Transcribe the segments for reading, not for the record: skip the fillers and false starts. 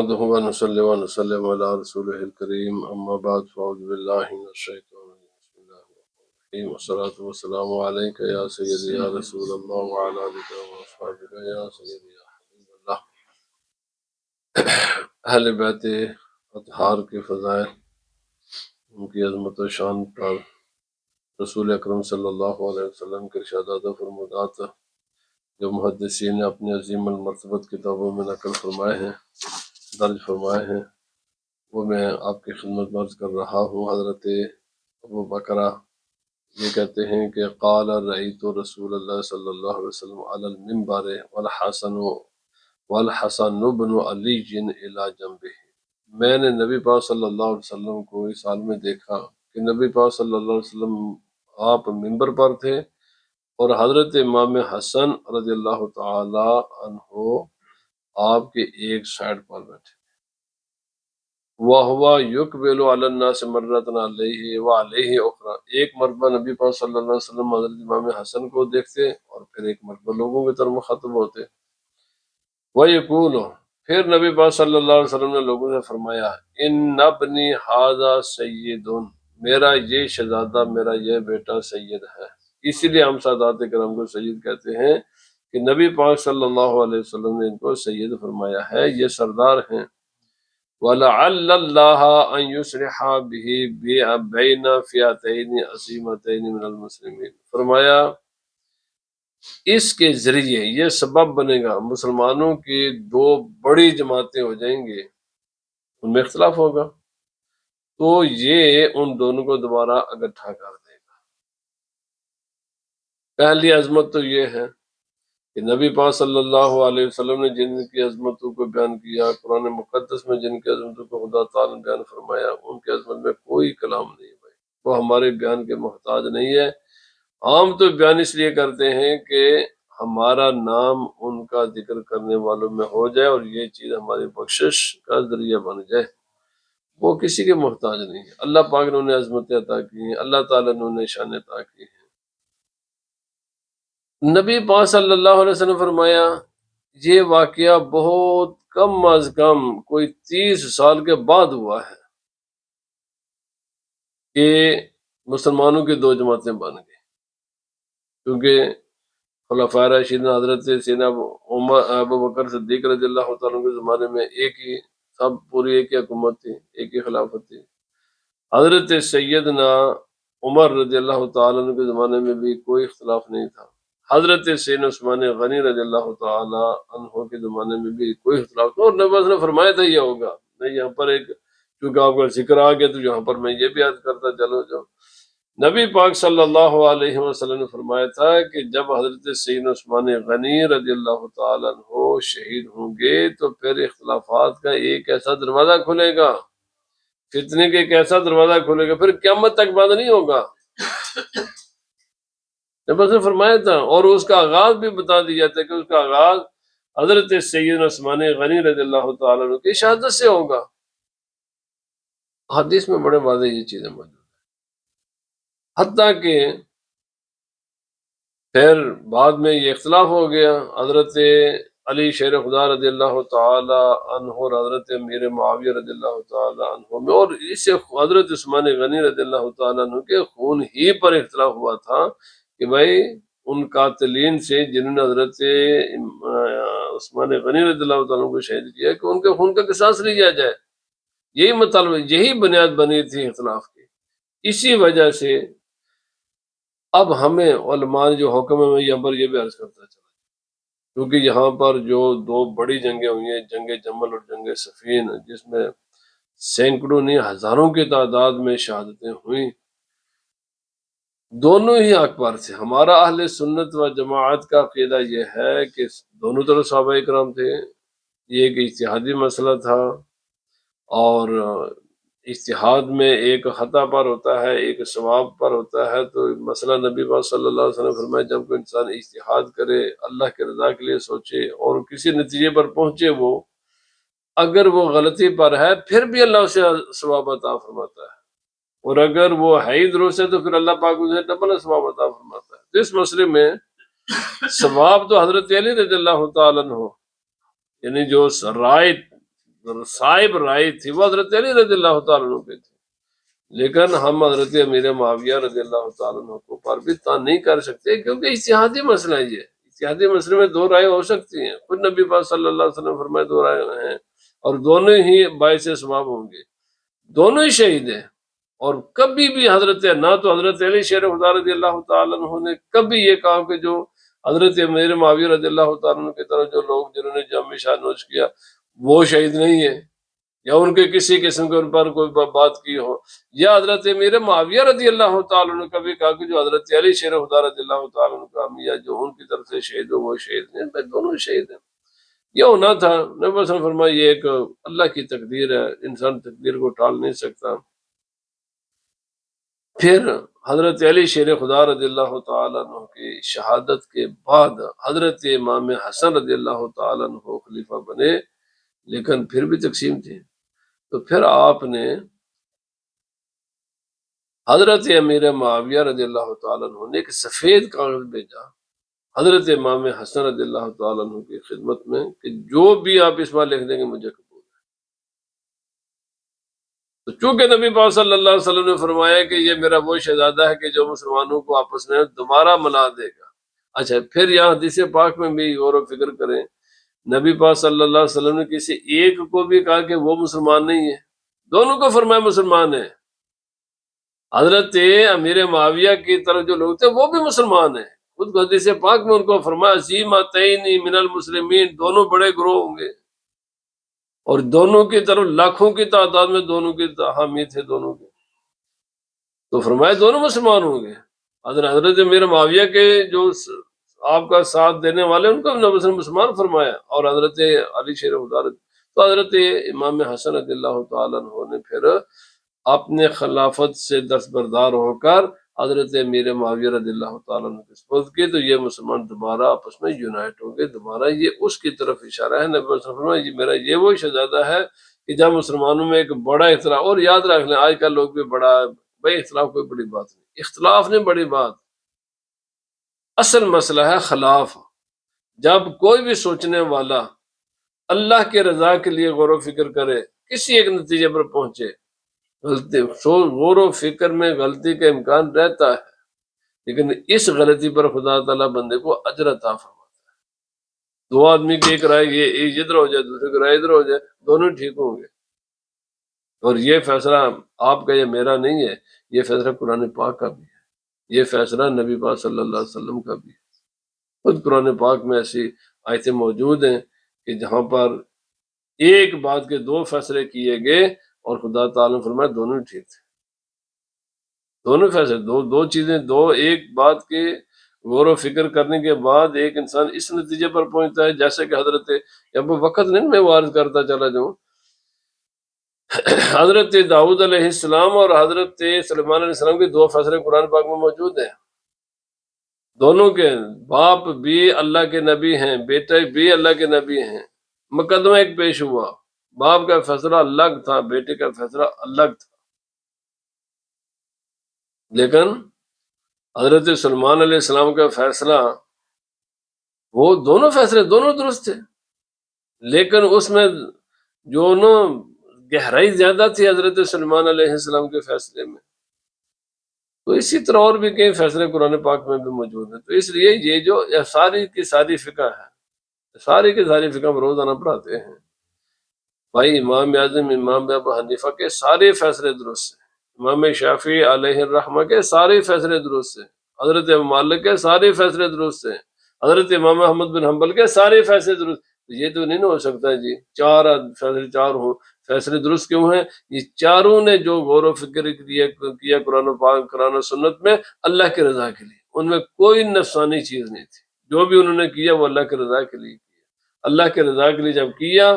نحمده ونصلي ونسلم على رسوله الكريم أما بعد فأعوذ بالله من الشيطان الرجيم بسم الله الرحمن الرحيم والصلاة والسلام عليك يا سيدي يا رسول الله وعلى آلك وأصحابك يا سيدي يا حبيب الله۔ اہل بیت اطہار کے فضائل، ان کی عظمت و شان پر رسول اکرم صلی اللہ علیہ وسلم کے ارشادات و فرمودات جو محدثین نے اپنے عظیم المرتبت کتابوں میں نقل فرمائے ہیں، درج فرمائے ہیں، وہ میں آپ کی خدمت میں عرض کر رہا ہوں۔ حضرت ابو بکرہ یہ کہتے ہیں کہ قال رأیت رسول اللہ صلی اللہ علیہ وسلم علی المنبر والحسن بن علی الی جنبہ، میں نے نبی پاک صلی اللہ علیہ وسلم کو اس حال میں دیکھا کہ نبی پاک صلی اللہ علیہ وسلم آپ منبر پر تھے اور حضرت امام حسن رضی اللہ تعالی عنہ آپ کے ایک سائڈ پر بیٹھے، وَهُوَ يُقْبِلُ عَلَى النَّاسِ مَرَّةً عَلَيْهِ وَعَلَيْهِ أُخْرَى، ایک مرتبہ نبی پاک صلی اللہ علیہ وسلم حضرت امام حسن کو دیکھتے اور پھر ایک مرتبہ لوگوں کی طرف مخاطب ہوتے۔ وَيَقُولُ، پھر نبی پاک صلی اللہ علیہ وسلم نے لوگوں سے فرمایا، إِنَّ ابْنِي هَذَا سَيِّدٌ، میرا یہ شہزادہ، میرا یہ بیٹا سید ہے۔ اسی لیے ہم سادات کرام کو سید کہتے ہیں کہ نبی پاک صلی اللہ علیہ وسلم نے ان کو سید فرمایا ہے، یہ سردار ہیں۔ وَلَعَلَّ اللَّهَ أَن يُصْلِحَ بِهِ بَيْنَ فِئَتَيْنِ عَظِیمَتَيْنِ مِنَ الْمُسْلِمِینَ، فرمایا اس کے ذریعے یہ سبب بنے گا مسلمانوں کی دو بڑی جماعتیں ہو جائیں گے، ان میں اختلاف ہوگا تو یہ ان دونوں کو دوبارہ اکٹھا کر دے گا۔ پہلی عظمت تو یہ ہے کہ نبی پاک صلی اللہ علیہ وسلم نے جن کی عظمتوں کو بیان کیا، قرآن مقدس میں جن کی عظمتوں کو خدا تعالیٰ نے بیان فرمایا، ان کی عظمت میں کوئی کلام نہیں ہے بھائی، وہ ہمارے بیان کے محتاج نہیں ہے۔ عام تو بیان اس لیے کرتے ہیں کہ ہمارا نام ان کا ذکر کرنے والوں میں ہو جائے اور یہ چیز ہماری بخشش کا ذریعہ بن جائے، وہ کسی کے محتاج نہیں ہے۔ اللہ پاک نے انہیں عظمتیں عطا کی ہیں، اللہ تعالیٰ نے انہیں شان عطا کی ہیں۔ نبی پاک صلی اللہ علیہ وسلم فرمایا یہ واقعہ بہت کم از کم کوئی 30 سال کے بعد ہوا ہے کہ مسلمانوں کی دو جماعتیں بن گئی، کیونکہ خلفائے راشدین حضرت سیدنا ابو بکر صدیق رضی اللہ تعالیٰ کے زمانے میں ایک ہی سب پوری ایک ہی حکومت تھی، ایک ہی خلافت تھی۔ حضرت سیدنا عمر رضی اللہ تعالیٰ عنہ کے زمانے میں بھی کوئی اختلاف نہیں تھا، حضرت سیدنا عثمان غنی رضی اللہ تعالی عنہ کے زمانے میں بھی کوئی اختلاف تھا، اور نبی نے فرمایا تھا یہ ہوگا۔ میں یہاں پر ایک چونکہ آپ کا ذکر آ گیا تو یہاں پر میں یہ بھی یاد کرتا چلو جو نبی پاک صلی اللہ علیہ وسلم نے فرمایا تھا کہ جب حضرت سیدنا عثمان غنی رضی اللہ تعالی عنہ شہید ہوں گے تو پھر اختلافات کا ایک ایسا دروازہ کھلے گا، فتنے کے ایک ایسا دروازہ کھلے گا، پھر قیامت تک بند نہیں ہوگا۔ نبی نے فرمایا تھا، اور اس کا آغاز بھی بتا دیا تھا کہ اس کا آغاز حضرت سیدنا عثمان غنی رضی اللہ تعالی عنہ کی شہادت سے ہوگا۔ حدیث میں بڑے واضح یہ چیزیں موجود ہیں، حتیٰ کہ پھر بعد میں یہ اختلاف ہو گیا، حضرت علی شیر خدا رضی اللہ تعالی عنہ اور حضرت امیر معاویہ رضی اللہ تعالی عنہ میں، اور اس سے حضرت عثمان غنی رضی اللہ تعالی عنہ کے خون ہی پر اختلاف ہوا تھا کہ بھائی ان قاتلین سے جنہوں نے حضرت عثمان غنی رضی اللہ تعالی عنہ کو شہید کیا کہ ان کے خون کا قصاص لیا جائے، یہی مطالبہ، یہی بنیاد بنی تھی اختلاف کی۔ اسی وجہ سے اب ہمیں علماء جو حکم ہے میں یہاں پر یہ بھی عرض کرتا چلا، کیونکہ یہاں پر جو دو بڑی جنگیں ہوئی ہیں، جنگ جمل اور جنگ صفین، جس میں سینکڑوں نہیں ہزاروں کی تعداد میں شہادتیں ہوئیں، دونوں ہی حق پر تھے۔ ہمارا اہل سنت و جماعت کا عقیدہ یہ ہے کہ دونوں طرف صحابہ کرام تھے، یہ ایک اجتہادی مسئلہ تھا، اور اجتہاد میں ایک خطا پر ہوتا ہے، ایک ثواب پر ہوتا ہے، تو مسئلہ نبی پاک صلی اللہ علیہ وسلم فرمائے جب کوئی انسان اجتہاد کرے، اللہ کے رضا کے لیے سوچے اور کسی نتیجے پر پہنچے، وہ اگر وہ غلطی پر ہے پھر بھی اللہ اسے ثواب عطا فرماتا ہے، اور اگر وہ ہے ہی درست ہے تو پھر اللہ پاک اسے ڈبل ثواب عطا فرماتا ہے۔ تو اس مسئلے میں ثواب تو حضرت علی رضی اللہ تعالیٰ عنہ، یعنی جو رائے صاحب رائے تھی وہ حضرت علی رضی اللہ تعالیٰ عنہ پہ تھی، لیکن ہم حضرت امیر معاویہ رضی اللہ تعالیٰ عنہ کو پر بھی تان نہیں کر سکتے، کیونکہ اجتہادی مسئلہ ہے یہ، اجتہادی مسئلے میں دو رائے ہو سکتی ہیں، خود نبی پاک صلی اللہ علیہ وسلم فرمائے دو رائے ہیں اور دونوں ہی باعث ثواب ہوں گے، دونوں ہی شہید ہیں۔ اور کبھی بھی حضرت نہ تو حضرت علی شیر خدا رضی اللہ تعالیٰ عنہ نے کبھی یہ کہا کہ جو حضرت امیر معاویہ رضی اللہ تعالیٰ عنہ کی طرف جو لوگ جنہوں نے جام شاہ نوش کیا وہ شہید نہیں ہے، یا ان کے کسی قسم کے ان پر کوئی بات کی ہو، یا حضرت امیر معاویہ رضی اللہ تعالیٰ عنہ کبھی کہا کہ جو حضرت علی شیر خدا رضی اللہ تعالیٰ عنہ کا میاں جو ان کی طرف سے شہید ہو وہ شہید ہیں، بھائی دونوں شہید ہیں۔ یہ ہونا تھا، نبی صلی اللہ علیہ وسلم فرمایا یہ ایک اللہ کی تقدیر ہے، انسان تقدیر کو ٹال نہیں سکتا۔ پھر حضرت علی شیر خدا رضی اللہ تعالیٰ عنہ کی شہادت کے بعد حضرت امام حسن رضی اللہ تعالیٰ عنہ خلیفہ بنے، لیکن پھر بھی تقسیم تھی، تو پھر آپ نے حضرت امیر معاویہ رضی اللہ تعالیٰ عنہ نے ایک سفید کاغذ بھیجا حضرت امام حسن رضی اللہ تعالیٰ عنہ کی خدمت میں کہ جو بھی آپ اس بار لکھ دیں گے مجھے قبول ہے۔ تو چونکہ نبی پاک صلی اللہ علیہ وسلم نے فرمایا کہ یہ میرا وہ شہزادہ ہے کہ جو مسلمانوں کو آپس میں دوبارہ ملا دے گا۔ اچھا، پھر یہاں حدیث پاک میں بھی غور و فکر کریں، نبی پاک صلی اللہ علیہ وسلم نے کسی ایک کو بھی کہا کہ وہ مسلمان نہیں ہے، دونوں کو فرمایا مسلمان ہے۔ حضرت امیر معاویہ کی طرف جو لوگ تھے وہ بھی مسلمان ہیں، خود حدیث پاک میں ان کو فرمایا عظیمتین من المسلمین، دونوں بڑے گروہ ہوں گے، اور دونوں کی طرف لاکھوں کی تعداد میں دونوں کی حامی تھے دونوں کے، تو فرمایا دونوں مسلمان ہوں گے۔ حضرت امیر معاویہ کے جو آپ کا ساتھ دینے والے ان کو نبی نے مسلمان فرمایا، اور حضرت علی شیر خدا، تو حضرت امام حسن رضی اللہ تعالیٰ عنہ نے پھر اپنے خلافت سے دستبردار ہو کر حضرت امیر معاویہ رضی اللہ تعالیٰ عنہ کی سپرد کی، تو یہ مسلمان دوبارہ آپس میں یونائٹ ہوں گے دوبارہ۔ یہ اس کی طرف اشارہ ہے، نبی صلی اللہ علیہ وسلم فرمایا یہ میرا یہ وہ شہزادہ ہے کہ جب مسلمانوں میں ایک بڑا اختلاف، اور یاد رکھ لیں آج کل لوگ بھی بڑا، بھائی اختلاف کوئی بڑی بات نہیں، اختلاف نہیں بڑی بات، اصل مسئلہ ہے خلاف۔ جب کوئی بھی سوچنے والا اللہ کے رضا کے لیے غور و فکر کرے، کسی ایک نتیجے پر پہنچے، غلطی غور و فکر میں غلطی کا امکان رہتا ہے، لیکن اس غلطی پر خدا تعالیٰ بندے کو اجر عطا فرماتا ہے۔ دو آدمی کی ایک رائے یہ ادھر ہو جائے، دوسرے کی رائے ادھر ہو جائے، دونوں ٹھیک ہوں گے، اور یہ فیصلہ آپ کا یا میرا نہیں ہے، یہ فیصلہ قرآن پاک کا بھی ہے، یہ فیصلہ نبی پاک صلی اللہ علیہ وسلم کا بھی ہے۔ خود قرآن پاک میں ایسی آیتیں موجود ہیں کہ جہاں پر ایک بات کے دو فیصلے کیے گئے اور خدا تعالیٰ نے فرمایا دونوں ٹھیک تھے، دونوں فیصلے، دو چیزیں، دو ایک بات کے غور و فکر کرنے کے بعد ایک انسان اس نتیجے پر پہنچتا ہے، جیسے کہ حضرت اب وقت نہیں میں وارد کرتا چلا جاؤں، حضرت داؤد علیہ السلام اور حضرت سلیمان علیہ السلام کے دو فیصلے قرآن پاک میں موجود ہیں، دونوں کے باپ بھی اللہ کے نبی ہیں، بیٹے بھی اللہ کے نبی ہیں، مقدمہ ایک پیش ہوا، باپ کا فیصلہ الگ تھا، بیٹے کا فیصلہ الگ تھا، لیکن حضرت سلمان علیہ السلام کا فیصلہ، وہ دونوں فیصلے دونوں درست تھے، لیکن اس میں جو نا گہرائی زیادہ تھی حضرت سلمان علیہ السلام کے فیصلے میں۔ تو اسی طرح اور بھی کئی فیصلے قرآن پاک میں بھی موجود ہیں، تو اس لیے یہ جو ساری کی ساری فقہ ہے، ساری کی ساری فقہ ہم روزانہ پڑھاتے ہیں، بھائی امام اعظم امام ابو حنیفہ کے سارے فیصلے درست ہیں، امام شافعی علیہ الرحمہ کے سارے فیصلے درست ہیں، حضرت امام مالک کے سارے فیصلے درست ہیں، حضرت امام احمد بن حنبل کے سارے فیصلے درست۔ یہ تو نہیں ہو سکتا جی چار فیصلے چار ہوں، فیصلے درست کیوں ہیں؟ یہ چاروں نے جو غور و فکر کیا قرآن و پاک قرآن و سنت میں اللہ کے رضا کے لیے، ان میں کوئی نفسانی چیز نہیں تھی، جو بھی انہوں نے کیا وہ اللہ کے رضا کے لیے کیا، اللہ کے رضا کے لیے جب کیا،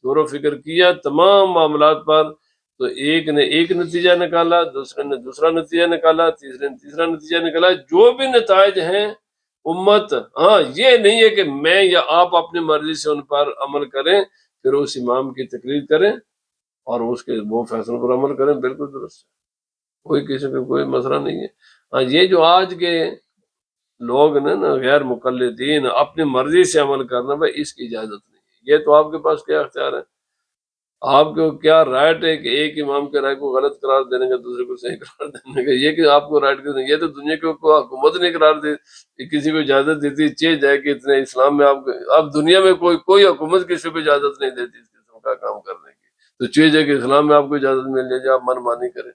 غور و فکر کیا تمام معاملات پر، تو ایک نے ایک نتیجہ نکالا، دوسرے نے دوسرا نتیجہ نکالا، تیسرے نے تیسرا نتیجہ نکالا، جو بھی نتائج ہیں امت، ہاں یہ نہیں ہے کہ میں یا آپ اپنی مرضی سے ان پر عمل کریں، پھر اس امام کی تقلید کریں اور اس کے وہ فیصلوں پر عمل کریں، بالکل درست ہے، کوئی کسی کا کوئی مسئلہ نہیں ہے۔ ہاں یہ جو آج کے لوگ نے نا غیر مقلدین اپنی مرضی سے عمل کرنا، بھائی اس کی اجازت نہیں ہے، یہ تو آپ کے پاس کیا اختیار ہے؟ آپ کو کیا رائٹ ہے کہ ایک امام کے رائے کو غلط قرار دینے کا، دوسرے کو صحیح قرار دینے کا؟ یہ کہ آپ کو رائٹ کریں، یہ تو دنیا کو حکومت نے قرار دی کہ کسی کو اجازت دیتی چیز ہے کہ اتنے اسلام میں آپ دنیا میں کوئی حکومت کسی کو اجازت نہیں دیتی اس قسم کا کام کرنے کی، تو چیز ہے کہ اسلام میں آپ کو اجازت مل جائے، آپ من مانی کریں۔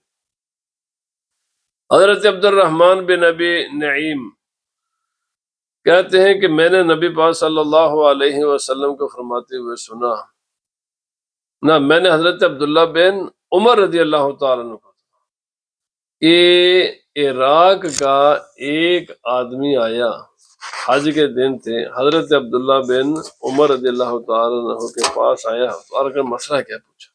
حضرت عبد الرحمن بن ابی نعیم کہتے ہیں کہ میں نے نبی پاک صلی اللہ علیہ وسلم کو فرماتے ہوئے سنا، نہ میں نے حضرت عبداللہ بن عمر رضی اللہ تعالیٰ عنہ کو کہ عراق کا ایک آدمی آیا، حج کے دن تھے، حضرت عبداللہ بن عمر رضی اللہ تعالیٰ عنہ کے پاس آیا اور اگر مسئلہ کیا پوچھا،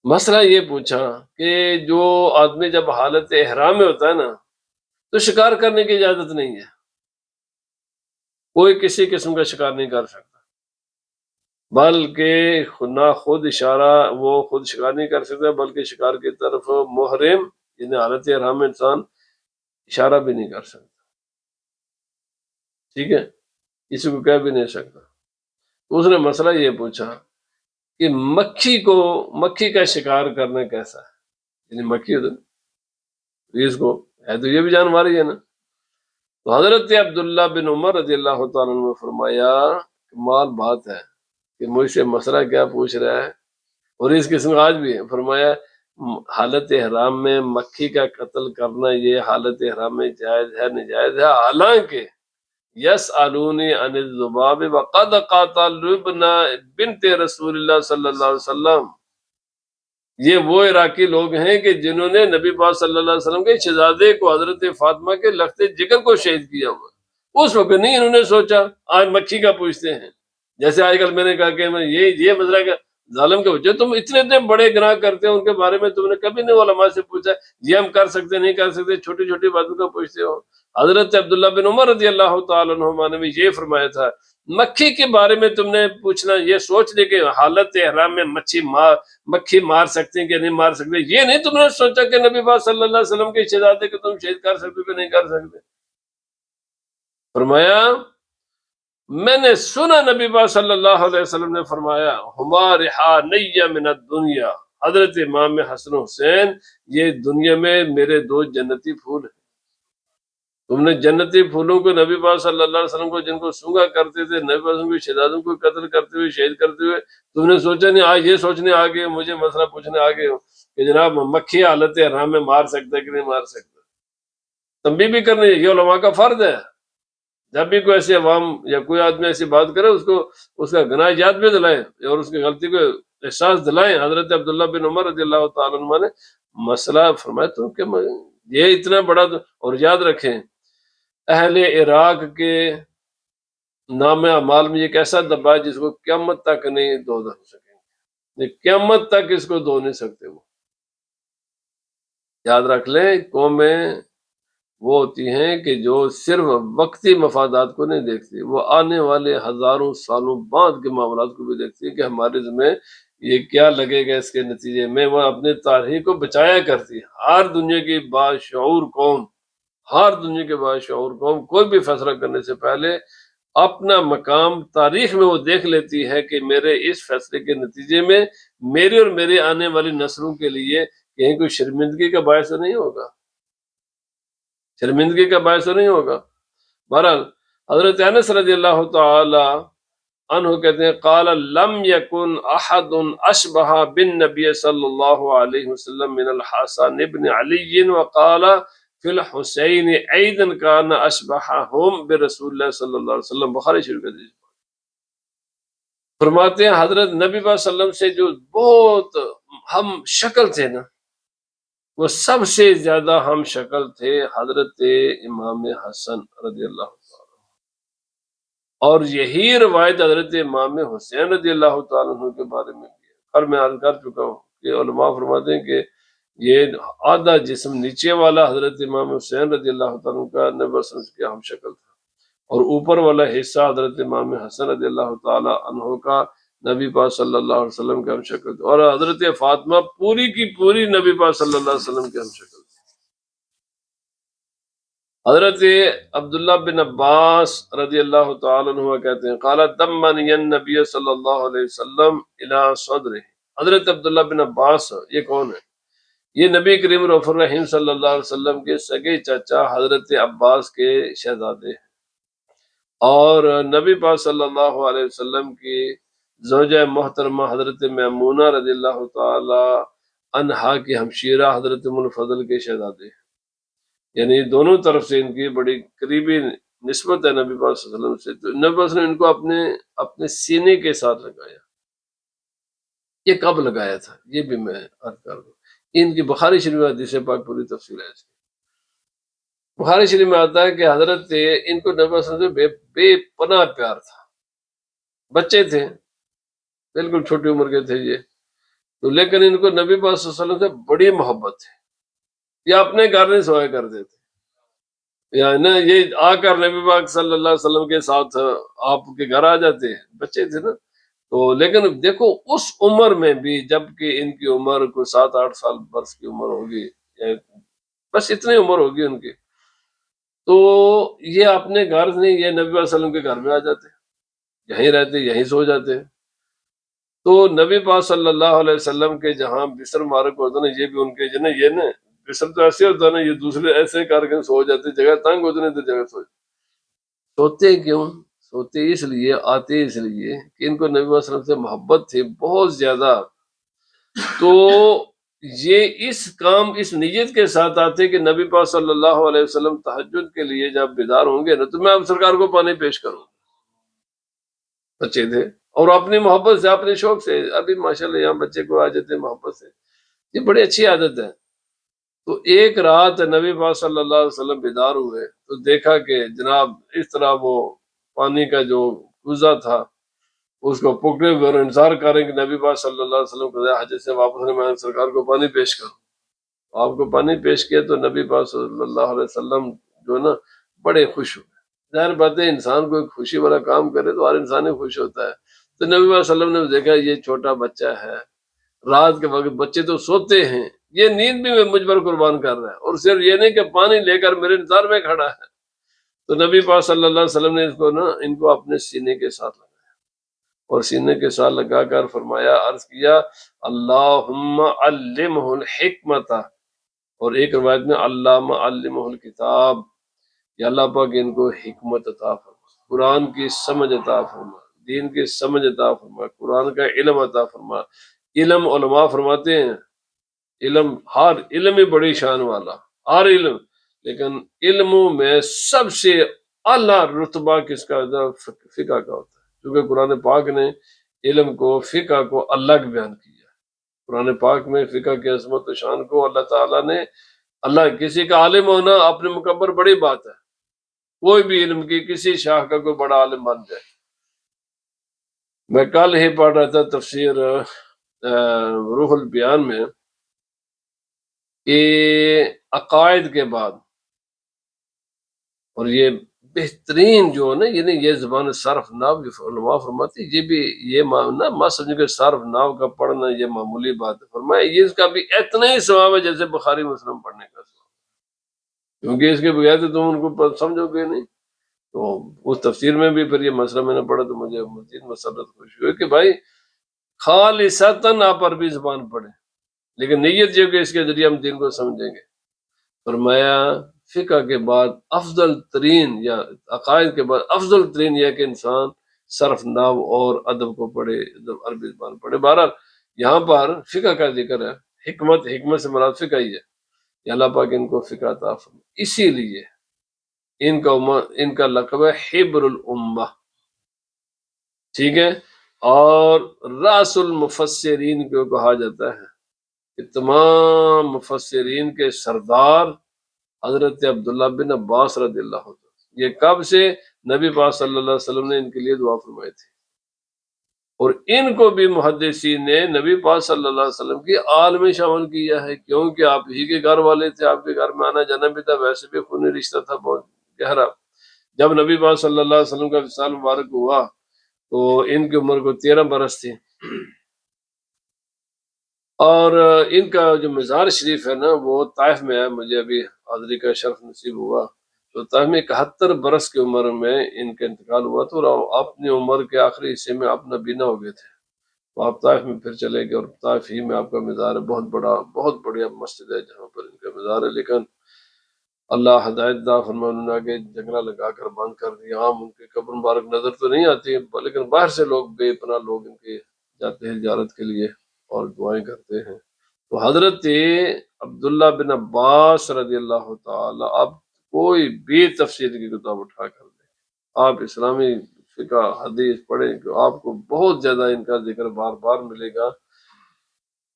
مسئلہ یہ پوچھا کہ جو آدمی جب حالت احرام میں ہوتا ہے نا تو شکار کرنے کی اجازت نہیں ہے، کوئی کسی قسم کا شکار نہیں کر سکتا، بلکہ نہ خود اشارہ، وہ خود شکار نہیں کر سکتا، بلکہ شکار کی طرف محرم یعنی حالت احرام میں انسان اشارہ بھی نہیں کر سکتا، ٹھیک ہے، کسی کو کہہ بھی نہیں سکتا۔ تو اس نے مسئلہ یہ پوچھا کہ مکھی کا شکار کرنا کیسا ہے، یعنی مکھی اس کو ہے تو یہ بھی جان ماری ہے نا۔ تو حضرت عبداللہ بن عمر رضی اللہ تعالیٰ عنہ نے فرمایا کمال بات ہے کہ مجھ سے مسئلہ کیا پوچھ رہا ہے، اور اس قسم کا آج بھی ہے۔ فرمایا حالت احرام میں مکھی کا قتل کرنا یہ حالت احرام میں جائز ہے نجائز ہے، حالانکہ یسألونی عن الذباب وقد قاتلوا بنت رسول اللہ صلی اللہ علیہ وسلم، یہ وہ عراقی لوگ ہیں کہ جنہوں نے نبی پاک صلی اللہ علیہ وسلم کے شہزادے کو حضرت فاطمہ کے لخت جگر کو شہید کیا ہوا، اس وقت نہیں انہوں نے سوچا آج مکھی کا پوچھتے ہیں، جیسے آج کل میں نے کہا کہ میں یہ مسئلہ کہ ظالم کے وجہ تم اتنے بڑے گناہ کرتے ہو ان کے بارے میں تم نے کبھی نہیں علماء سے پوچھا، یہ ہم کر سکتے نہیں کر سکتے، چھوٹی چھوٹی باتوں کا پوچھتے ہو۔ حضرت عبداللہ بن عمر رضی اللہ تعالیٰ عنہما نے بھی یہ فرمایا تھا مکھی کے بارے میں تم نے پوچھنا یہ سوچ لے کہ حالت احرام میں مکھی مار سکتے ہیں کہ نہیں مار سکتے، یہ نہیں تم نے سوچا کہ نبی پاک صلی اللہ علیہ وسلم کے شہزادے کو تم شہید کر سکتے کہ نہیں کر سکتے۔ فرمایا میں نے سنا نبی پاک صلی اللہ علیہ وسلم نے فرمایا ہما رحانیہ من الدنیا، حضرت امام حسن حسین یہ دنیا میں میرے دو جنتی پھول ہیں، تم نے جنتی پھولوں کو نبی پاک صلی اللہ علیہ وسلم کو جن کو سونگا کرتے تھے، نبی پاک کے شہزادوں کو قتل کرتے ہوئے شہید کرتے ہوئے، تم نے سوچا نہیں آج یہ سوچنے آگے مجھے مسئلہ پوچھنے آگے ہو کہ جناب مکھی حالت احرام میں مار سکتا ہے کہ نہیں مار سکتا، تنبیہ بھی کرنی ہے، یہ علماء کا فرض ہے، جب بھی کوئی ایسی عوام یا کوئی آدمی ایسی بات کرے اس کو اس کا گناہ یاد بھی دلائیں اور اس کی غلطی کو احساس دلائیں۔ حضرت عبداللہ بن عمر رضی اللہ تعالیٰ عنہ نے مسئلہ فرمایا تو کہ یہ اتنا بڑا، اور یاد رکھیں اہل عراق کے نام اعمال میں ایک ایسا دبا ہے جس کو قیامت تک نہیں دھو سکیں گے، قیامت تک اس کو دھو نہیں سکتے، وہ یاد رکھ لیں۔ قومیں وہ ہوتی ہیں کہ جو صرف وقتی مفادات کو نہیں دیکھتی، وہ آنے والے ہزاروں سالوں بعد کے معاملات کو بھی دیکھتی ہے کہ ہمارے ذمہ یہ کیا لگے گا، اس کے نتیجے میں وہ اپنے تاریخ کو بچایا کرتی ہے۔ ہر دنیا کی باشعور قوم، ہر دنیا کے باشعور قوم کوئی بھی فیصلہ کرنے سے پہلے اپنا مقام تاریخ میں وہ دیکھ لیتی ہے کہ میرے اس فیصلے کے نتیجے میں میرے اور میرے آنے والی نسلوں کے لیے کہیں کوئی شرمندگی کا باعث نہیں ہوگا، شرمندگی کا باعث نہیں ہوگا۔ بہرحال حضرت انس رضی اللہ تعالی عنہ کہتے ہیں قال لم يكن احد اشبہ بالنبی صلی اللہ علیہ وسلم من الحسن بن علی وقال فی الحسین ایضا کان اشبہہم برسول اللہ صلی اللہ علیہ وسلم، بخاری شریف کا حدیث۔ فرماتے ہیں حضرت نبی صلی اللہ علیہ وسلم سے جو بہت ہم شکل تھے نا، وہ سب سے زیادہ ہم شکل تھے حضرت امام حسن رضی اللہ تعالیٰ، اور یہی روایت حضرت امام حسین رضی اللہ تعالیٰ عنہ کے بارے میں بھی ہے۔ اور میں عرض کر چکا ہوں کہ علماء فرماتے ہیں کہ یہ آدھا جسم نیچے والا حضرت امام حسین رضی اللہ تعالیٰ عنہ کا نبی صلی اللہ علیہ وسلم کے ہم شکل تھا، اور اوپر والا حصہ حضرت امام حسن رضی اللہ تعالیٰ عنہ کا نبی پاک صلی اللہ علیہ وسلم کے ہم شکل تھے، اور حضرت فاطمہ پوری کی پوری نبی پاک صلی اللہ علیہ وسلم کے ہم شکل تھے۔ حضرت عبداللہ بن عباس رضی اللہ تعالیٰ عنہ کہتے ہیں قال دمنی النبی صلی اللہ علیہ وسلم الی صدرہ. حضرت عبداللہ بن عباس یہ کون ہے؟ یہ نبی کریم رؤوف الرحیم صلی اللہ علیہ وسلم کے سگے چچا حضرت عباس کے شہزادے ہیں، اور نبی پاک صلی اللہ علیہ وسلم کی زوجہ محترمہ حضرت میمونہ رضی اللہ تعالی عنہا کی ہمشیرہ حضرت ام الفضل کے شہزادے ہیں. یعنی دونوں طرف سے ان کی بڑی قریبی نسبت ہے نبی پاک صلی اللہ علیہ وسلم سے. تو نبی پاک صلی اللہ علیہ وسلم ان کو اپنے سینے کے ساتھ لگایا. یہ کب لگایا تھا یہ بھی میں عرض کر دوں. ان کی بخاری شریف میں حدیث پاک پوری تفصیل ہے اس کی. بخاری شریف میں آتا ہے کہ حضرت ان کو نبی صلی اللہ علیہ وسلم سے بے پناہ پیار تھا. بچے تھے، بالکل چھوٹی عمر کے تھے یہ تو، لیکن ان کو نبی پاک صلی اللہ علیہ وسلم سے بڑی محبت تھی. یہ اپنے گھر نہیں سویا کرتے تھے، یعنی نا یہ آ کر نبی پاک صلی اللہ علیہ وسلم کے ساتھ آپ کے گھر آ جاتے ہیں، بچے تھے نا. تو لیکن دیکھو اس عمر میں بھی، جب کہ ان کی عمر کوئی 7-8 سال برس کی عمر ہوگی، بس اتنی عمر ہوگی ان کی، تو یہ اپنے گھر نہیں، یہ نبی علیہ وسلم کے گھر میں آ جاتے، یہیں رہتے، یہیں سو جاتے. تو نبی پاک صلی اللہ علیہ وسلم کے جہاں بستر مبارک ہوتا نا، یہ بھی ان کے جو نا یہ نا بستر تو ایسے ہوتا نا، یہ دوسرے ایسے کر کے سو جاتے، جگہ تنگ ہوتے تو جگہ سوتے کیوں؟ سوتے اس لیے، آتے اس لیے کہ ان کو نبی صلی اللہ علیہ وسلم سے محبت تھی بہت زیادہ. تو یہ اس کام اس نیت کے ساتھ آتے کہ نبی پاک صلی اللہ علیہ وسلم تہجد کے لیے جب بیدار ہوں گے نا تو میں اب سرکار کو پانی پیش کروں. بچے تھے اور اپنی محبت سے، اپنے شوق سے، ابھی ماشاءاللہ یہاں بچے کو آ جاتے ہیں محبت سے، یہ بڑی اچھی عادت ہے. تو ایک رات نبی پاک صلی اللہ علیہ وسلم بیدار ہوئے تو دیکھا کہ جناب اس طرح وہ پانی کا جو کوزہ تھا اس کو پکڑے ہوئے اور انتظار کریں کہ نبی پاک صلی اللہ علیہ وسلم کو حج سے واپس ہونے میں سرکار کو پانی پیش کروں. آپ کو پانی پیش کیا تو نبی پاک صلی اللہ علیہ وسلم جو نا بڑے خوش ہوئے. ظاہر بات ہے انسان کوئی خوشی والا کام کرے تو ہر انسان ہی خوش ہوتا ہے. تو نبی صلی اللہ علیہ وسلم نے دیکھا یہ چھوٹا بچہ ہے، رات کے وقت بچے تو سوتے ہیں، یہ نیند بھی مجھ پر قربان کر رہا ہے، اور صرف یہ نہیں کہ پانی لے کر میرے انتظار میں کھڑا ہے. تو نبی پاک صلی اللہ علیہ وسلم نے ان کو اپنے سینے کے ساتھ لگایا اور سینے کے ساتھ لگا کر فرمایا، عرض کیا اللہم علمہ الحکمت، اور ایک روایت میں اللہم علمہ الکتاب، یا اللہ پاک ان کو حکمت عطا فرما، قرآن کی سمجھ عطا فرما، دین کی سمجھ عطا فرما، قرآن کا علم عطا فرما. علم علماء فرماتے ہیں علم، ہر علم ہی بڑی شان والا، ہر علم، لیکن علموں میں سب سے اعلیٰ رتبہ کس کا ہوتا ہے؟ فقہ کا ہوتا ہے، کیونکہ قرآن پاک نے علم کو، فقہ کو الگ بیان کیا. قرآن پاک میں فقہ کی عظمت و شان کو اللہ تعالیٰ نے، اللہ کسی کا عالم ہونا اپنے مکبر بڑی بات ہے، کوئی بھی علم کی کسی شاخ کا کوئی بڑا عالم بن جائے. میں کل ہی پڑھ رہا تھا تفسیر روح البیان میں کہ عقائد کے بعد، اور یہ بہترین جو ہے نا یہ زبان صرف ناو علماء فرماتے یہ بھی یہ نا ماں سمجھ کے صرف ناو کا پڑھنا یہ معمولی بات ہے. فرمایا یہ اس کا بھی اتنا ہی ثواب ہے جیسے بخاری مسلم پڑھنے کا ثواب، کیونکہ اس کے بغیر تو تم ان کو سمجھو گے نہیں. تو اس تفسیر میں بھی پھر یہ مسئلہ میں نے پڑھا تو مجھے مزید مسرت خوشی ہوئی کہ بھائی خالصتاً آپ عربی زبان پڑھیں، لیکن نیت یہ کہ اس کے ذریعے ہم دین کو سمجھیں گے. فرمایا فقہ کے بعد افضل ترین، یا عقائد کے بعد افضل ترین یہ کہ انسان صرف ناو اور ادب کو پڑھے، عربی زبان پڑھے. بہرحال یہاں پر فقہ کا ذکر ہے، حکمت سے مراد فقہ ہی ہے. یا اللہ پاک ان کو فقہ عطا فرمائے. اسی لیے ان کا لقب ہے حبر الامہ، ٹھیک ہے. اور راس المفسرین کو کہا جاتا ہے کہ تمام مفسرین کے سردار حضرت عبداللہ بن عباس رضی اللہ عنہ. یہ کب سے؟ نبی پاک صلی اللہ علیہ وسلم نے ان کے لیے دعا فرمائی تھی، اور ان کو بھی محدثین نے نبی پاک صلی اللہ علیہ وسلم کی آل میں شامل کیا ہے، کیونکہ آپ ہی کے گھر والے تھے، آپ کے گھر میں آنا جانا بھی تھا، ویسے بھی خونی رشتہ تھا بہت گہرا. جب نبی پاک صلی اللہ علیہ وسلم کا وصال مبارک ہوا تو ان کی عمر کو 13 برس تھی، اور ان کا جو مزار شریف ہے نا وہ طائف میں ہے. مجھے ابھی حاضری کا شرف نصیب ہوا تو تاہم 71 برس کی عمر میں ان کا انتقال ہوا تھا، اور اپنی عمر کے آخری حصے میں آپ نابینا ہو گئے تھے. تو آپ طائف میں پھر چلے گئے، اور طائف ہی میں آپ کا مزار ہے، بہت بڑیا مسجد ہے جہاں پر ان کا مزار ہے. لیکن اللہ ہدایت دا فرما، انہوں نے آگے جنگلہ لگا کر بند کر دیا. عام ان کے قبر مبارک نظر تو نہیں آتی، لیکن باہر سے لوگ، بے پناہ لوگ ان کے جاتے ہیں زیارت کے لیے اور دعائیں کرتے ہیں. تو حضرت عبداللہ بن عباس رضی اللہ تعالی، اب کوئی بھی تفسیر کی کتاب اٹھا کر دیں، آپ اسلامی فقہ حدیث پڑھیں کہ آپ کو بہت زیادہ ان کا ذکر بار بار ملے گا.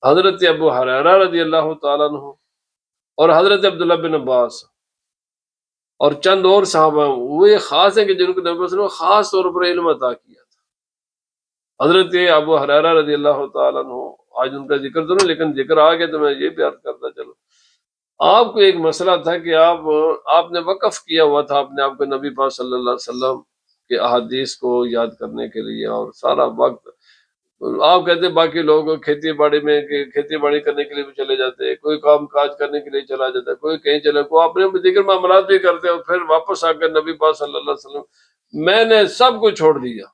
حضرت ابو ہریرہ رضی اللہ تعالیٰ عنہ اور حضرت عبداللہ بن عباس اور چند اور صحابہ وہ یہ خاص ہیں کہ جن کو نبی صلی اللہ علیہ وسلم نے خاص طور پر علم عطا کیا تھا. حضرت ابو ہریرہ رضی اللہ تعالیٰ عنہ، آج ان کا ذکر تو نہیں لیکن ذکر آ گیا تو میں یہ بھی عرض کرتا چلو. آپ کو ایک مسئلہ تھا کہ آپ نے وقف کیا ہوا تھا اپنے آپ کو نبی پاک صلی اللہ علیہ وسلم کے احادیث کو یاد کرنے کے لیے، اور سارا وقت آپ کہتے ہیں باقی لوگ کھیتی باڑی کرنے کے لیے بھی چلے جاتے ہیں، کوئی کام کاج کرنے کے لیے چلا جاتا ہے، کوئی کہیں چلا، کوئی اپنے دیگر معاملات بھی کرتے ہیں، اور پھر واپس آ کر نبی پاک صلی اللہ علیہ وسلم میں نے سب کچھ چھوڑ دیا،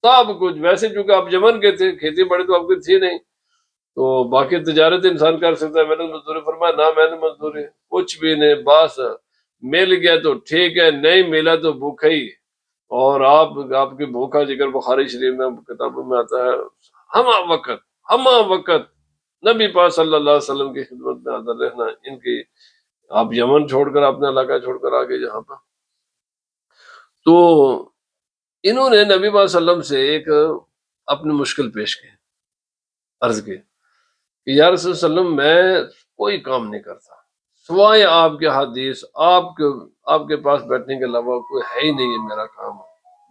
سب کچھ. ویسے چونکہ آپ یمن کے تھے، کھیتی باڑی تو آپ کی تھی نہیں، تو باقی تجارت انسان کر سکتا ہے. میں نے مزدوری فرمایا نہ، میں نے مزدوری کچھ بھی نہیں، بس مل گیا تو ٹھیک ہے، نہیں ملا تو بھوکا ہی. اور آپ کی بھوکا ذکر بخاری شریف میں کتابوں میں آتا ہے. ہمہ وقت نبی پاک صلی اللہ علیہ وسلم کی خدمت میں حاضر رہنا. ان کی آپ یمن چھوڑ کر اپنا علاقہ چھوڑ کر آگے یہاں پر، تو انہوں نے نبی پاک صلی اللہ علیہ وسلم سے ایک اپنی مشکل پیش کی، عرض کی کہ یا رسول اللہ علیہ وسلم میں کوئی کام نہیں کرتا سوائے آپ کے حدیث، آپ کے پاس بیٹھنے کے علاوہ کوئی ہے ہی نہیں ہے میرا کام.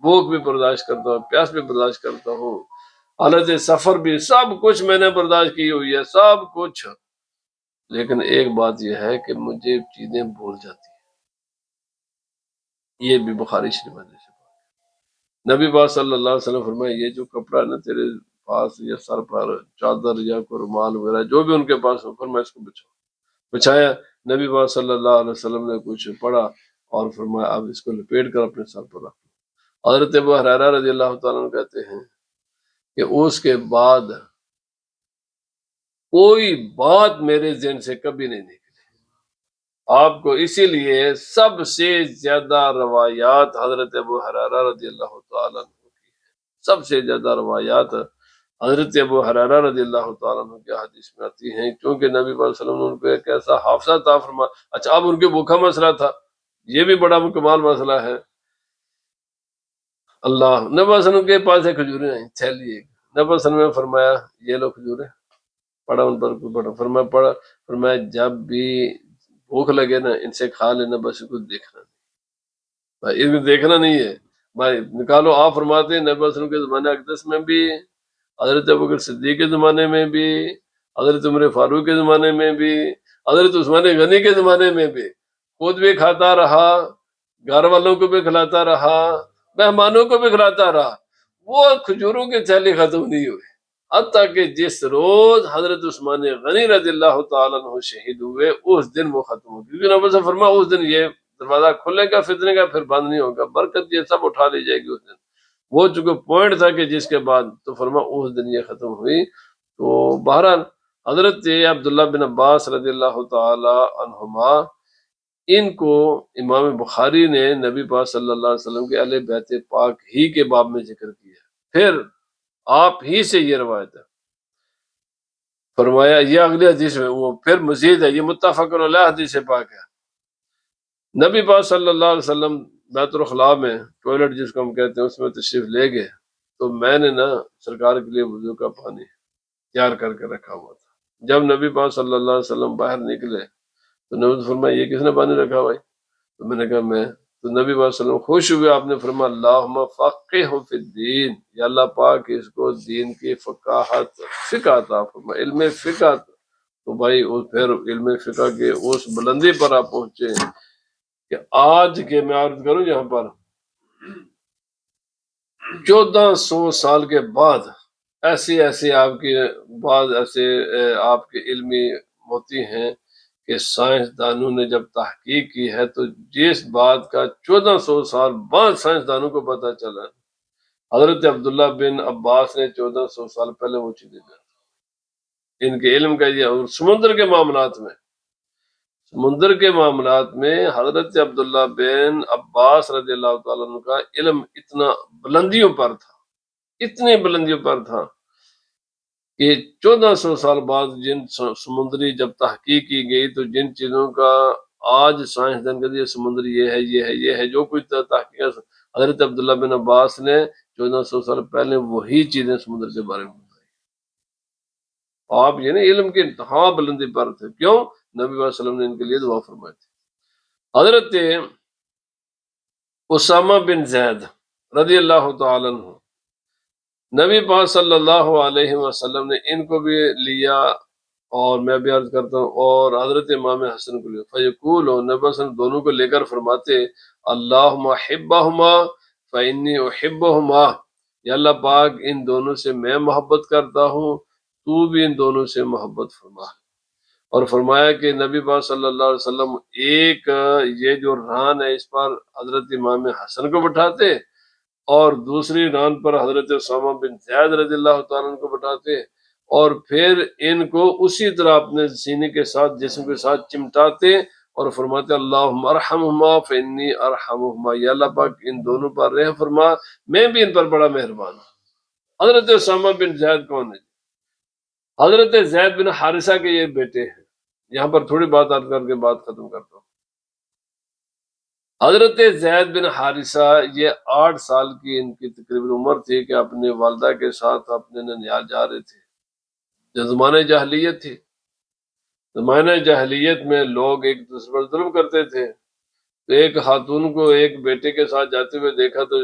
بھوک بھی برداشت کرتا ہوں، پیاس بھی برداشت کرتا ہوں، حالت سفر بھی، سب کچھ میں نے برداشت کی ہوئی ہے، سب کچھ. لیکن ایک بات یہ ہے کہ مجھے چیزیں بھول جاتی ہیں. یہ بھی بخاری شریف حدیث ہے. نبی پاک صلی اللہ علیہ وسلم فرمائے یہ جو کپڑا نا تیرے پاس یا سر پر چادر یا کوئی رومال وغیرہ جو بھی ان کے پاس ہو، فرمایا اس کو بچھایا. نبی پاک صلی اللہ علیہ وسلم نے کچھ پڑھا اور فرمایا اب اس کو لپیٹ کر اپنے سر پر رکھ. حضرت ابو ہریرہ رضی اللہ تعالیٰ عنہ کہتے ہیں کہ اس کے بعد کوئی بات میرے ذہن سے کبھی نہیں نکلی. آپ کو اسی لیے سب سے زیادہ روایات حضرت ابو ہریرہ رضی اللہ تعالیٰ عنہ کی ہے. سب سے زیادہ روایات حضرت ابو ہریرہ رضی اللہ تعالیٰ عنہ کی حدیث میں آتی ہیں، کیونکہ نبی صلی اللہ علیہ وسلم نے ان کو ایک ایسا حافظہ عطا فرمایا. اچھا، اب ان کے بھوکا مسئلہ تھا، یہ بھی بڑا کمال مسئلہ ہے. اللہ نبی صلی اللہ علیہ وسلم کے پاس کھجوریں آئیں، تھیلی ایک، نبی صلی اللہ علیہ وسلم نے فرمایا یہ لو کھجوریں، پڑا ان پر پڑا، فرمایا جب بھی بھوک لگے نا ان سے کھا لینا، بس کچھ دیکھنا نہیں بھائی، ان کو دیکھنا نہیں ہے بھائی، نکالو. آپ فرماتے ہیں نبی صلی اللہ علیہ وسلم کے زمانے اقدس میں بھی، حضرت ابوبکر صدیق کے زمانے میں بھی، حضرت عمر فاروق کے زمانے میں بھی، حضرت عثمان غنی کے زمانے میں بھی خود بھی کھاتا رہا، گھر والوں کو بھی کھلاتا رہا، مہمانوں کو بھی کھلاتا رہا. وہ کھجوروں کے تھیلے ختم نہیں ہوئے حتیٰ کہ جس روز حضرت عثمان غنی رضی اللہ تعالیٰ عنہ شہید ہوئے اس دن وہ ختم ہو گئی. کیونکہ نبی سے فرمایا اس دن یہ دروازہ کھلے گا فتنے کا، پھر بند نہیں ہوگا، برکت یہ سب اٹھا لی جائے گی اس دن. وہ چونکہ پوائنٹ تھا کہ جس کے بعد تو فرما اس دن یہ ختم ہوئی. تو بہرحال حضرت عبداللہ بن عباس رضی اللہ تعالی عنہما، ان کو امام بخاری نے نبی پاک صلی اللہ علیہ وسلم کے اہل بیت پاک ہی کے باب میں ذکر کیا. پھر آپ ہی سے یہ روایت ہے، فرمایا یہ اگلی حدیث میں وہ پھر مزید ہے، یہ متفق علیہ حدیث پاک ہے. نبی پاک صلی اللہ علیہ وسلم بیت الخلاء میں، ٹوائلٹ جس کو ہم کہتے ہیں، اس میں تشریف لے گئے تو میں نے نا سرکار کے لیے وضو کا پانی تیار کر کے رکھا ہوا تھا. جب نبی پاک صلی اللہ علیہ وسلم باہر نکلے تو نبی نے فرمایا یہ کس نے پانی رکھا بھائی؟ تو میں نے کہا میں. تو نبی پاک صلی اللہ علیہ وسلم خوش ہوئے، آپ نے فرمایا اللہم فقہہ فی الدین، یا اللہ پاک اس کو دین کی فقاہت، فقہ عطا فرما، علم فقہ. تو بھائی پھر علم فقہ کے اس بلندی پر آپ پہنچے کہ آج کے میں عرض کروں یہاں پر 1400 سال کے بعد ایسی آپ کی بعض ایسے آپ کے علمی ہوتی ہیں کہ سائنسدانوں نے جب تحقیق کی ہے تو جس بات کا 1400 سال بعد سائنسدانوں کو پتہ چلا، حضرت عبداللہ بن عباس نے 1400 سال پہلے وہ چیزیں جانی، ان کے علم کا یہ۔ اور سمندر کے معاملات میں حضرت عبداللہ بن عباس رضی اللہ تعالیٰ عنہ کا علم اتنا بلندیوں پر تھا، اتنی بلندیوں پر تھا کہ 1400 سال بعد جن سمندری جب تحقیق کی گئی تو جن چیزوں کا آج سائنسدان کہتے ہیں سمندر یہ ہے یہ ہے یہ ہے، جو کچھ تحقیق حضرت عبداللہ بن عباس نے 1400 سال پہلے وہی چیزیں سمندر کے بارے میں بتائی۔ آپ یہ نا علم کے انتہا بلندی پر تھے، کیوں؟ نبی صلی اللہ علیہ وسلم نے ان کے لیے دعا فرمائی تھی۔ حضرت اسامہ بن زید رضی اللہ تعالیٰ عنہ، نبی پاک صلی اللہ علیہ وسلم نے ان کو بھی لیا، اور میں بھی عرض کرتا ہوں، اور حضرت امام حسن کو لیا، فیقول، اور نبی صلی اللہ علیہ وسلم دونوں کو لے کر فرماتے اللہم احبہما فانی احبہما، یا اللہ پاک ان دونوں سے میں محبت کرتا ہوں، تو بھی ان دونوں سے محبت فرما۔ اور فرمایا کہ نبی پاک صلی اللہ علیہ وسلم ایک یہ جو ران ہے اس پر حضرت امام حسن کو بٹھاتے، اور دوسری ران پر حضرت اسامہ بن زید رضی اللہ تعالیٰ عنہ کو بٹھاتے، اور پھر ان کو اسی طرح اپنے سینے کے ساتھ جسم کے ساتھ چمٹاتے اور فرماتے اللہم ارحمہما فانی ارحمہما، یا اللہ پاک ان دونوں پر رحم فرما، میں بھی ان پر بڑا مہربان ہوں۔ حضرت اسامہ بن زید کون ہے؟ حضرت زید بن حارثہ کے یہ بیٹے ہیں۔ یہاں پر تھوڑی بات عرض کر کے بات ختم کرتا ہوں۔ حضرت زید بن حارثہ یہ 8 سال کی ان کی تقریباً عمر تھی کہ اپنی والدہ کے ساتھ اپنے ننیال جا رہے تھے۔ جو زمانہ جاہلیت تھی، زمانہ جاہلیت میں لوگ ایک دوسرے پر ظلم کرتے تھے، تو ایک خاتون کو ایک بیٹے کے ساتھ جاتے ہوئے دیکھا تو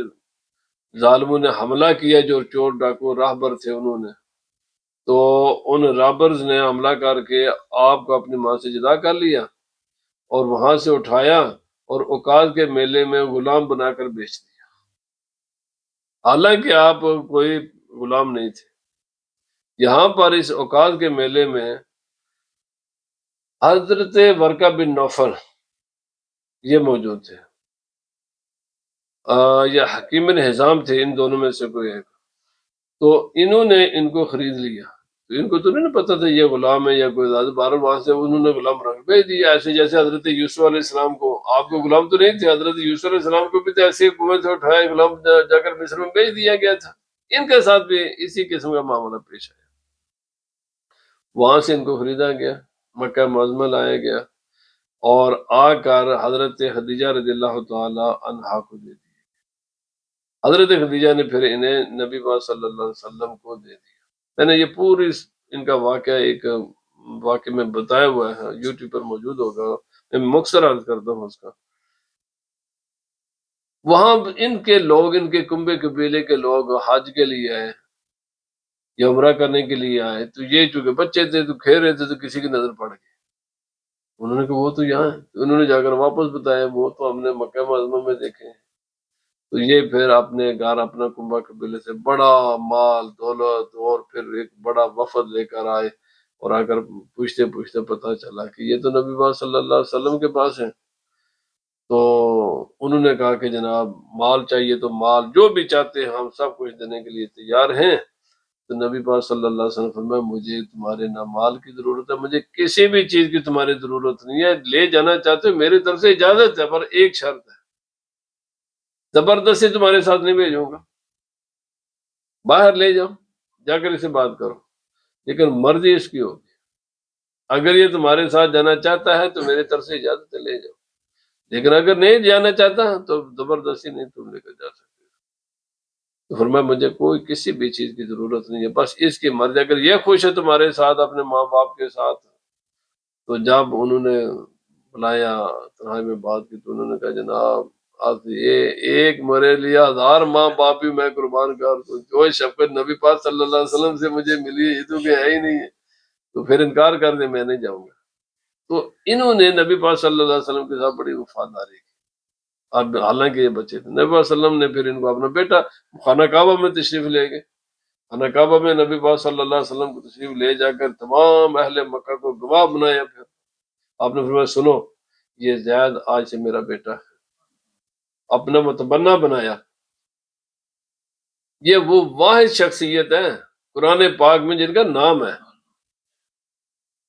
ظالموں نے حملہ کیا، جو چور ڈاکو راہبر تھے انہوں نے، تو ان رابرز نے حملہ کر کے آپ کو اپنی ماں سے جدا کر لیا اور وہاں سے اٹھایا اور اوقاز کے میلے میں غلام بنا کر بیچ دیا، حالانکہ آپ کوئی غلام نہیں تھے۔ یہاں پر اس اوقاز کے میلے میں حضرت ورقہ بن نوفل یہ موجود تھے، یہ حکیم بن حزام تھے، ان دونوں میں سے کوئی ایک، تو انہوں نے ان کو خرید لیا۔ تو ان کو تو نہیں پتا تھا یہ غلام ہے یا کوئی زیادہ، بار وہاں سے انہوں نے غلام رکھ بھیج دیا، ایسے جیسے حضرت یوسف علیہ السلام کو، آپ کو غلام تو نہیں تھے، حضرت یوسف علیہ السلام کو بھی تو ایسے کنویں سے اٹھایا غلام جا کر مصر میں بھیج دیا گیا تھا، ان کے ساتھ بھی اسی قسم کا معاملہ پیش آیا۔ وہاں سے ان کو خریدا گیا، مکہ معظمہ لایا گیا، اور آ کر حضرت خدیجہ رضی اللہ تعالی عنہا کو دے دیا۔ حضرت خدیجہ نے پھر انہیں نبی پاک صلی اللہ علیہ وسلم کو دے دیا۔ میں نے یہ پوری ان کا واقعہ ایک واقعہ میں بتایا ہوا ہے، یوٹیوب پر موجود ہوگا، میں مختصر عرض کرتا ہوں اس کا۔ وہاں ان کے لوگ، ان کے کنبے قبیلے کے لوگ حج کے لیے آئے یا عمرہ کرنے کے لیے آئے، تو یہ چونکہ بچے تھے تو کھیل رہے تھے تو کسی کی نظر پڑ گئی، انہوں نے کہا وہ تو یہاں ہے، انہوں نے جا کر واپس بتایا وہ تو ہم نے مکہ معظمہ میں دیکھے ہیں۔ تو یہ پھر اپنے گھر اپنا کنبہ قبیلے سے بڑا مال دولت اور پھر ایک بڑا وفد لے کر آئے، اور آ کر پوچھتے پوچھتے پتہ چلا کہ یہ تو نبی پاک صلی اللہ علیہ وسلم کے پاس ہیں۔ تو انہوں نے کہا کہ جناب مال چاہیے تو مال جو بھی چاہتے ہیں ہم سب کچھ دینے کے لیے تیار ہیں۔ تو نبی پاک صلی اللہ علیہ وسلم فرمایا مجھے تمہارے نہ مال کی ضرورت ہے، مجھے کسی بھی چیز کی تمہاری ضرورت نہیں ہے، لے جانا چاہتے ہو میری طرف سے اجازت ہے، پر ایک شرط ہے، زبردستی تمہارے ساتھ نہیں بھیجوں گا، باہر لے جاؤ جا کر اسے بات کرو، لیکن مرضی اس کی ہوگی، اگر یہ تمہارے ساتھ جانا چاہتا ہے تو میری طرف سے اجازت ہے لے جاؤ، لیکن اگر نہیں جانا چاہتا تو زبردستی نہیں تم لے کر جا سکتے۔ تو فرمایا مجھے کوئی کسی بھی چیز کی ضرورت نہیں ہے، بس اس کی مرضی، اگر یہ خوش ہے تمہارے ساتھ اپنے ماں باپ کے ساتھ۔ تو جب انہوں نے بلایا تنہائی میں بات کی تو انہوں نے کہا جناب آج یہ ایک میرے لیے 1000 ماں باپ بھی میں قربان کر دوں، جو شفقت نبی پاک صلی اللہ علیہ وسلم سے مجھے ملی یہ تو کہ ہے ہی نہیں ہے، تو پھر انکار کر دے میں نہیں جاؤں گا۔ تو انہوں نے نبی پاک صلی اللہ علیہ وسلم کے ساتھ بڑی وفاداری کی، اب حالانکہ یہ بچے تھے، نبی پاک صلی اللہ علیہ وسلم نے پھر ان کو اپنا بیٹا خانہ کعبہ میں تشریف لے گئے، خانہ کعبہ میں نبی پاک صلی اللہ علیہ وسلم کو تشریف لے جا کر تمام اہل مکہ کو گواہ بنایا، پھر آپ نے فرمایا سنو یہ زید آج سے میرا بیٹا ہے، اپنا متبنہ بنایا۔ یہ وہ واحد شخصیت ہے قرآن پاک میں جن کا نام ہے،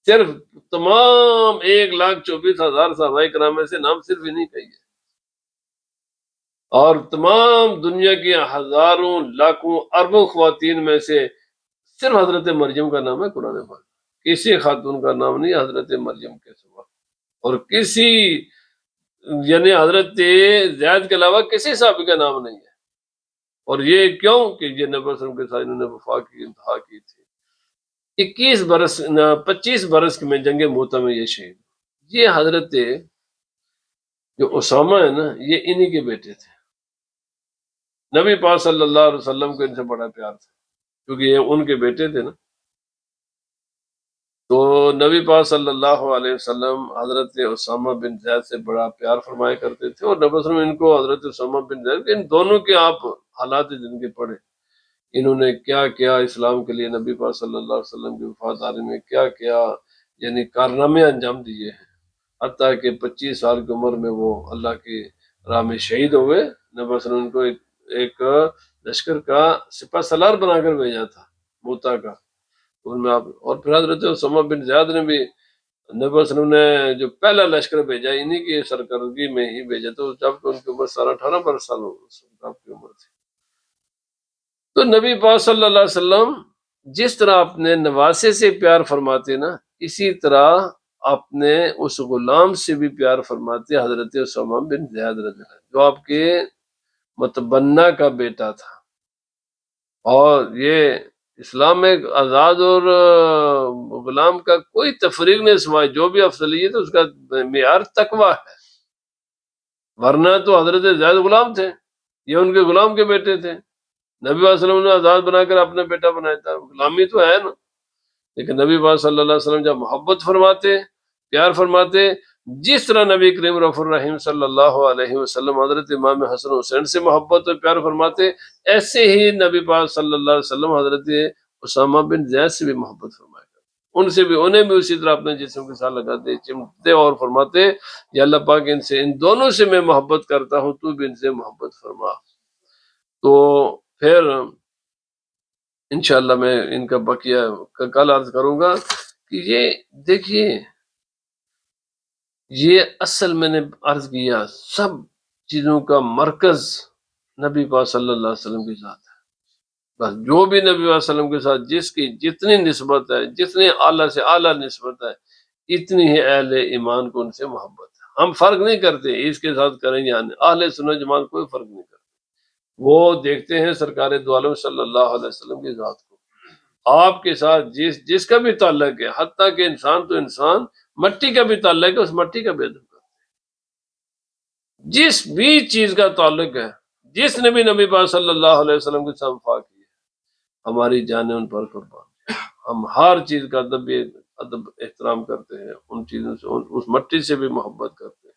صرف تمام 1,24,000 صحابہ کرام میں سے نام صرف انہیں کا ہی ہے، اور تمام دنیا کی ہزاروں لاکھوں اربوں خواتین میں سے صرف حضرت مریم کا نام ہے قرآن پاک، کسی خاتون کا نام نہیں حضرت مریم کے سوا، اور کسی یعنی حضرت زید کے علاوہ کسی صحابی کا نام نہیں ہے۔ اور یہ کیوں کہ یہ نبی صلی اللہ علیہ وسلم کے ساتھ انہوں نے وفا کی، انتہا کی تھی۔ 25 برس میں جنگ موتا میں یہ شہید۔ یہ حضرت جو اسامہ ہے نا یہ انہی کے بیٹے تھے، نبی پاک صلی اللہ علیہ وسلم کو ان سے بڑا پیار تھا کیونکہ یہ ان کے بیٹے تھے نا، تو نبی پاک صلی اللہ علیہ وسلم حضرت اسامہ بن زید سے بڑا پیار فرمایا کرتے تھے، اور نبی صلی اللہ علیہ وسلم ان کو حضرت اسامہ بن زید ان دونوں کے آپ حالات زندگی پڑھے، انہوں نے کیا کیا اسلام کے لیے، نبی پاک صلی اللہ علیہ وسلم کی وفاداری میں کیا کیا یعنی کارنامے انجام دیے ہیں، حتیٰ کہ 25 سال کی عمر میں وہ اللہ کی راہ میں شہید ہوئے۔ نبی صلی اللہ علیہ وسلم ان کو ایک لشکر کا سپہ سالار بنا کر بھیجا تھا موتا کا، ان میں آپ، اور پھر حضرت اسامہ بن زیاد نے بھی نبی صلی اللہ علیہ وسلم نے جو پہلا لشکر بھیجا انہی کی سرکردگی میں ہی بھیجا، تو جب کہ ان کی عمر 18 برس سال آپ کی عمر تھی۔ تو نبی پاک صلی اللہ علیہ وسلم جس طرح اپنے نواسے سے پیار فرماتے نا، اسی طرح اپنے اس غلام سے بھی پیار فرماتے حضرت اسامہ بن زیاد رضی اللہ عنہ، جو آپ کے متبنہ کا بیٹا تھا۔ اور یہ اسلام میں آزاد اور غلام کا کوئی تفریق نہیں سوائے جو بھی افضلیت ہے اس کا معیار تقویٰ ہے، ورنہ تو حضرت زید غلام تھے، یہ ان کے غلام کے بیٹے تھے، نبی صلی اللہ علیہ وسلم نے آزاد بنا کر اپنا بیٹا بنایا تھا، غلامی تو ہے نا، لیکن نبی پاک صلی اللہ علیہ وسلم جب محبت فرماتے پیار فرماتے، جس طرح نبی کریم رف الرحیم صلی اللہ علیہ وسلم حضرت امام حسن حسین سے محبت اور پیار فرماتے، ایسے ہی نبی پاک صلی اللہ علیہ وسلم حضرت اسامہ بن زید سے بھی محبت فرمایا کرتے، ان سے بھی انہیں بھی اسی طرح اپنے جسم کے ساتھ لگاتے چمٹتے اور فرماتے یا اللہ پاک ان سے ان دونوں سے میں محبت کرتا ہوں تو بھی ان سے محبت فرما۔ تو پھر انشاءاللہ میں ان کا بقیہ کل عرض کروں گا کہ یہ دیکھیے یہ اصل میں نے عرض کیا سب چیزوں کا مرکز نبی پاک صلی اللہ علیہ وسلم کے ساتھ ہے، بس جو بھی نبی صلی اللہ علیہ وسلم کے ساتھ جس کی جتنی نسبت ہے، جتنی اعلیٰ سے اعلیٰ نسبت ہے، اتنی ہی اہل ایمان کو ان سے محبت ہے۔ ہم فرق نہیں کرتے اس کے ساتھ کریں یا نہیں، اہل سنت جماعت کوئی فرق نہیں کرتے، وہ دیکھتے ہیں سرکار دو عالم صلی اللہ علیہ وسلم کی ذات کو، آپ کے ساتھ جس کا بھی تعلق ہے، حتیٰ کہ انسان تو انسان مٹی کا بھی تعلق ہے، اس مٹی کا بھی ادب کرتے ہیں، جس بھی چیز کا تعلق ہے، جس نے بھی نبی پاک صلی اللہ علیہ وسلم کے ساتھ وفا کی ہے، ہماری جانیں ان پر قربان، ہم ہر چیز کا ادب احترام کرتے ہیں، ان چیزوں سے اس مٹی سے بھی محبت کرتے ہیں،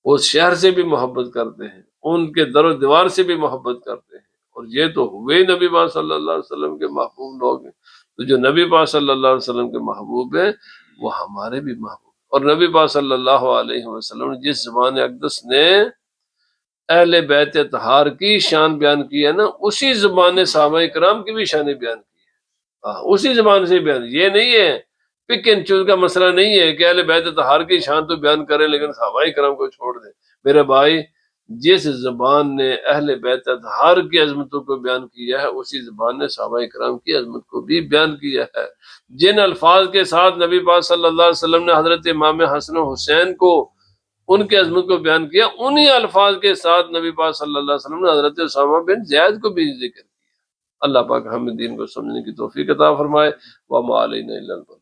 اس شہر سے بھی محبت کرتے ہیں، ان کے در و دیوار سے بھی محبت کرتے ہیں، اور یہ تو ہوئے نبی پاک صلی اللہ علیہ وسلم کے محبوب لوگ ہیں، تو جو نبی پاک صلی اللہ علیہ وسلم کے محبوب ہیں وہ ہمارے بھی محبوب، اور نبی پاک صلی اللہ علیہ وسلم جس زبان اقدس نے اہل بیت اطہار کی شان بیان کی ہے نا، اسی زبان صحابہ کرام کی بھی شان بیان کی ہے، اسی زبان سے بیان، یہ نہیں ہے پک اینڈ چوز کا مسئلہ نہیں ہے کہ اہل بیت اطہار کی شان تو بیان کریں لیکن صحابہ کرام کو چھوڑ دیں۔ میرے بھائی جس زبان نے اہل بیت اطہار کی عظمتوں کو بیان کیا ہے اسی زبان نے صحابہ کرام کی عظمت کو بھی بیان کیا ہے، جن الفاظ کے ساتھ نبی پاک صلی اللہ علیہ وسلم نے حضرت امام حسن و حسین کو ان کی عظمت کو بیان کیا، انہی الفاظ کے ساتھ نبی پاک صلی اللہ علیہ وسلم نے حضرت اسامہ بن زید کو بھی ذکر کیا۔ اللہ پاک ہمیں دین کو سمجھنے کی توفیق عطا فرمائے، وما علینا الا البلاغ۔